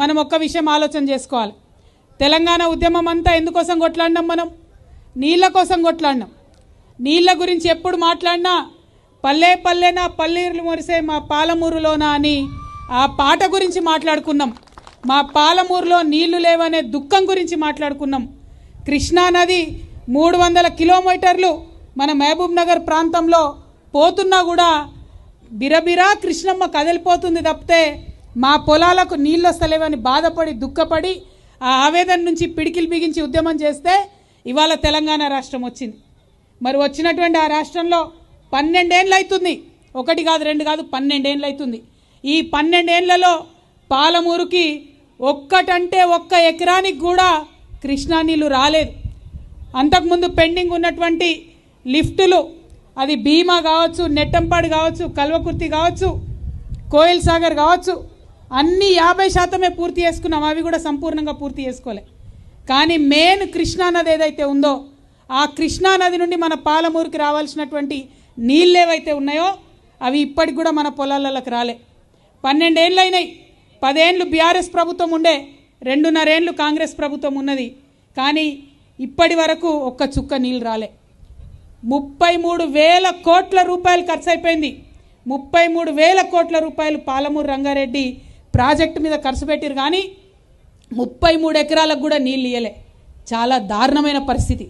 మనం ఒక్క విషయం ఆలోచన చేసుకోవాలి. తెలంగాణ ఉద్యమం అంతా ఎందుకోసం కొట్లాడినాం? మనం నీళ్ళ కోసం కొట్లాడినాం. నీళ్ళ గురించి ఎప్పుడు మాట్లాడినా పల్లె పల్లెన పల్లెలు మొరిసే మా పాలమూరులోనా అని ఆ పాట గురించి మాట్లాడుకున్నాం. మా పాలమూరులో నీళ్లు లేవనే దుఃఖం గురించి మాట్లాడుకున్నాం. కృష్ణానది 300 కిలోమీటర్లు మన మహబూబ్ నగర్ ప్రాంతంలో పోతున్నా కూడా బిరబిరా కృష్ణమ్మ కదిలిపోతుంది తప్పితే మా పొలాలకు నీళ్ళు వస్తలేవని బాధపడి దుఃఖపడి ఆ ఆవేదన నుంచి పిడికిలు బిగించి ఉద్యమం చేస్తే ఇవాళ తెలంగాణ రాష్ట్రం వచ్చింది. మరి వచ్చినటువంటి ఆ రాష్ట్రంలో 12 ఏళ్ళు అవుతుంది. 1 కాదు 2 కాదు 12 ఏళ్ళు అవుతుంది. ఈ 12 ఏళ్లలో పాలమూరుకి ఒక్కటంటే ఒక్క ఎకరానికి కూడా కృష్ణా నీళ్ళు రాలేదు. అంతకుముందు పెండింగ్ ఉన్నటువంటి లిఫ్టులు, అది భీమా కావచ్చు, నెట్టంపాడు కావచ్చు, కల్వకుర్తి కావచ్చు, కోయిల్ సాగర్ కావచ్చు, అన్నీ 50% పూర్తి చేసుకున్నాం. అవి కూడా సంపూర్ణంగా పూర్తి చేసుకోలే. కానీ మెయిన్ కృష్ణానది ఏదైతే ఉందో ఆ కృష్ణానది నుండి మన పాలమూరుకి రావాల్సినటువంటి నీళ్ళు ఏవైతే ఉన్నాయో అవి ఇప్పటికి కూడా మన పొలాలలోకి రాలే. 12 ఏళ్ళు అయినాయి. 10 ఏళ్ళు బీఆర్ఎస్ ప్రభుత్వం ఉండే, 2.5 ఏళ్ళు కాంగ్రెస్ ప్రభుత్వం ఉన్నది. కానీ ఇప్పటి వరకు ఒక్క చుక్క నీళ్ళు రాలే. 33,000 కోట్ల రూపాయలు ఖర్చు అయిపోయింది. 33,000 కోట్ల రూపాయలు పాలమూరు రంగారెడ్డి ప్రాజెక్టు మీద ఖర్చు పెట్టిరు. కానీ 33 ఎకరాలకు కూడా నీళ్ళు ఇయ్యలే. చాలా దారుణమైన పరిస్థితి.